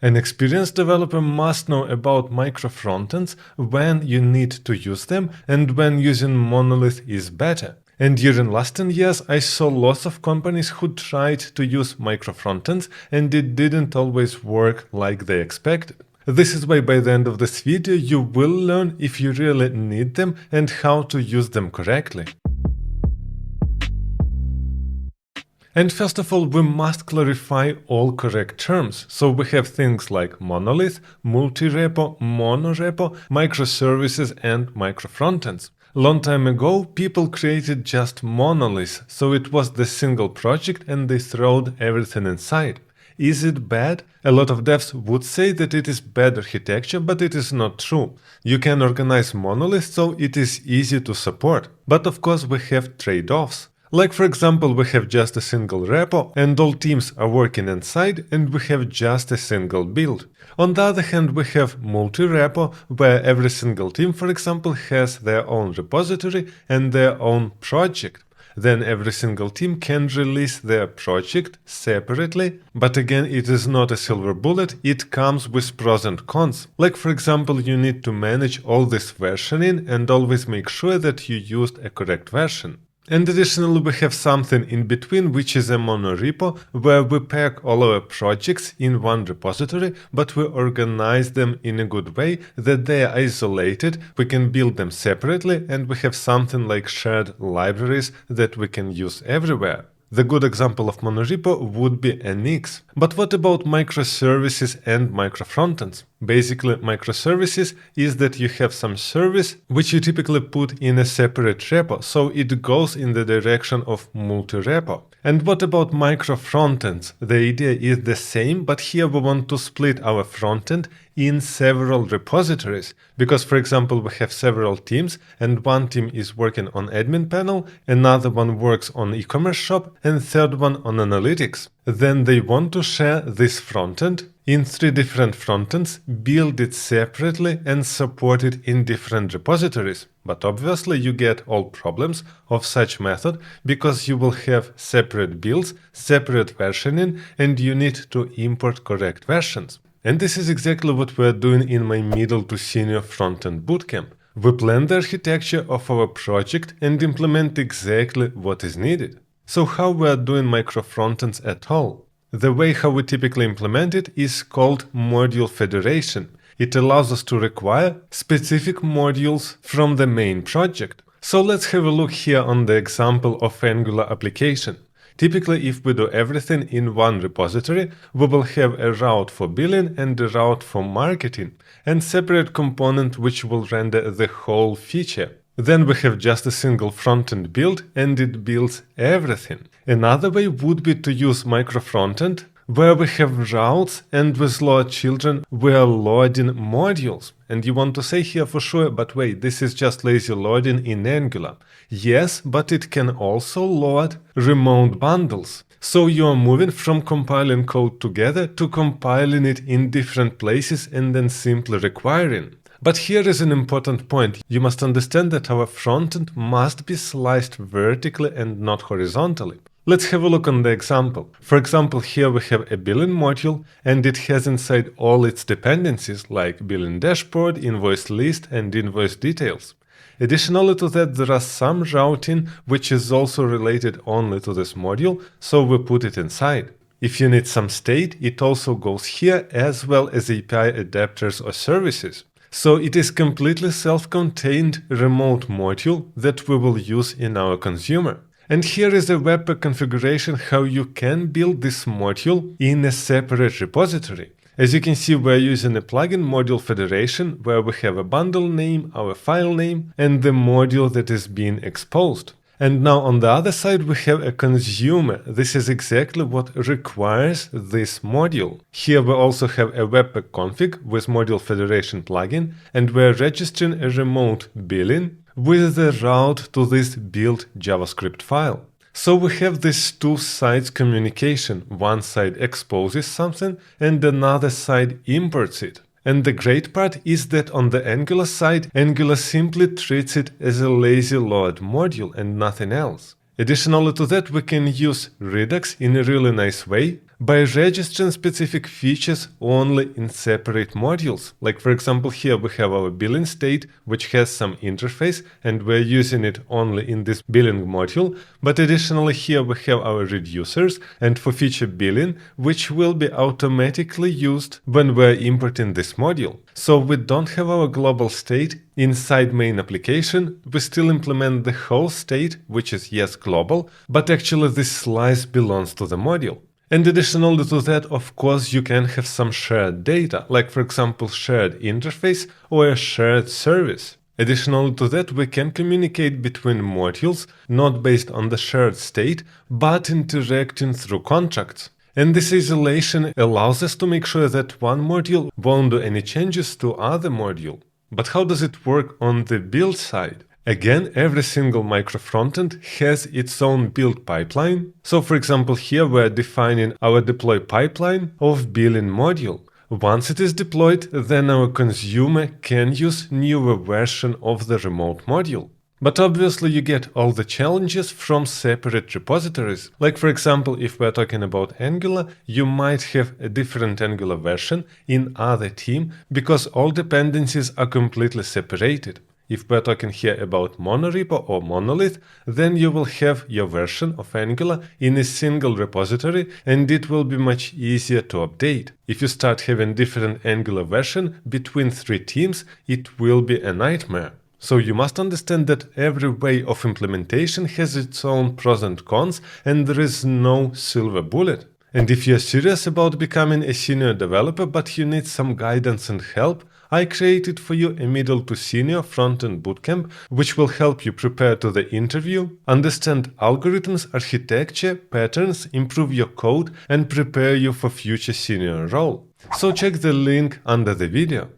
An experienced developer must know about micro-frontends, when you need to use them and when using monolith is better. And during last 10 years, I saw lots of companies who tried to use micro-frontends and it didn't always work like they expected. This is why by the end of this video you will learn if you really need them and how to use them correctly. And first of all, we must clarify all correct terms. So we have things like monolith, multi-repo, monorepo, microservices, and micro-frontends. Long time ago, people created just monoliths, so it was the single project and they throwed everything inside. Is it bad? A lot of devs would say that it is bad architecture, but it is not true. You can organize monoliths so it is easy to support. But of course we have trade-offs. Like for example, we have just a single repo and all teams are working inside and we have just a single build. On the other hand, we have multi-repo where every single team, for example, has their own repository and their own project. Then every single team can release their project separately, but again it is not a silver bullet, it comes with pros and cons. Like for example, you need to manage all this versioning and always make sure that you used a correct version. And additionally, we have something in between, which is a monorepo, where we pack all our projects in one repository, but we organize them in a good way that they are isolated, we can build them separately, and we have something like shared libraries that we can use everywhere. The good example of monorepo would be NX. But what about microservices and micro-frontends? Basically, microservices is that you have some service which you typically put in a separate repo, so it goes in the direction of multi-repo. And what about micro-frontends? The idea is the same, but here we want to split our frontend in several repositories. Because, for example, we have several teams, and one team is working on admin panel, another one works on e-commerce shop, and third one on analytics. Then they want to share this frontend in 3 different frontends, build it separately and support it in different repositories. But obviously you get all problems of such method because you will have separate builds, separate versioning, and you need to import correct versions. And this is exactly what we are doing in my middle to senior frontend bootcamp. We plan the architecture of our project and implement exactly what is needed. So how we are doing micro-frontends at all? The way how we typically implement it is called module federation. It allows us to require specific modules from the main project. So let's have a look here on the example of Angular application. Typically, if we do everything in one repository, we will have a route for billing and a route for marketing, and separate component which will render the whole feature. Then we have just a single front-end build and it builds everything. Another way would be to use micro-frontend, where we have routes and with load children we are loading modules. And you want to say here for sure, but wait, this is just lazy loading in Angular. Yes, but it can also load remote bundles. So you are moving from compiling code together to compiling it in different places and then simply requiring. But here is an important point. You must understand that our frontend must be sliced vertically and not horizontally. Let's have a look on the example. For example, here we have a billing module and it has inside all its dependencies like billing dashboard, invoice list, and invoice details. Additionally to that, there are some routing which is also related only to this module, so we put it inside. If you need some state, it also goes here, as well as API adapters or services. So it is completely self-contained remote module that we will use in our consumer. And here is a Webpack configuration how you can build this module in a separate repository. As you can see, we're using a plugin module federation where we have a bundle name, our file name, and the module that is being exposed. And now on the other side we have a consumer. This is exactly what requires this module. Here we also have a Webpack config with module federation plugin, and we're registering a remote billing with the route to this build JavaScript file. So we have this two sides communication. One side exposes something and another side imports it. And the great part is that on the Angular side, Angular simply treats it as a lazy load module and nothing else. Additionally to that, we can use Redux in a really nice way, by registering specific features only in separate modules. Like for example, here we have our billing state, which has some interface, and we're using it only in this billing module. But additionally, here we have our reducers and for feature billing, which will be automatically used when we're importing this module. So we don't have our global state inside main application. We still implement the whole state, which is yes global, but actually this slice belongs to the module. And additionally to that, of course, you can have some shared data, like for example shared interface or a shared service. Additionally to that, we can communicate between modules, not based on the shared state, but interacting through contracts. And this isolation allows us to make sure that one module won't do any changes to other module. But how does it work on the build side? Again, every single micro-frontend has its own build pipeline. So for example, here we're defining our deploy pipeline of billing module. Once it is deployed, then our consumer can use newer version of the remote module. But obviously you get all the challenges from separate repositories. Like for example, if we're talking about Angular, you might have a different Angular version in other team because all dependencies are completely separated. If we're talking here about monorepo or monolith, then you will have your version of Angular in a single repository and it will be much easier to update. If you start having different Angular version between three teams, it will be a nightmare. So you must understand that every way of implementation has its own pros and cons, and there is no silver bullet. And if you're serious about becoming a senior developer but you need some guidance and help, I created for you a middle to senior front-end bootcamp, which will help you prepare to the interview, understand algorithms, architecture, patterns, improve your code, and prepare you for future senior role. So check the link under the video.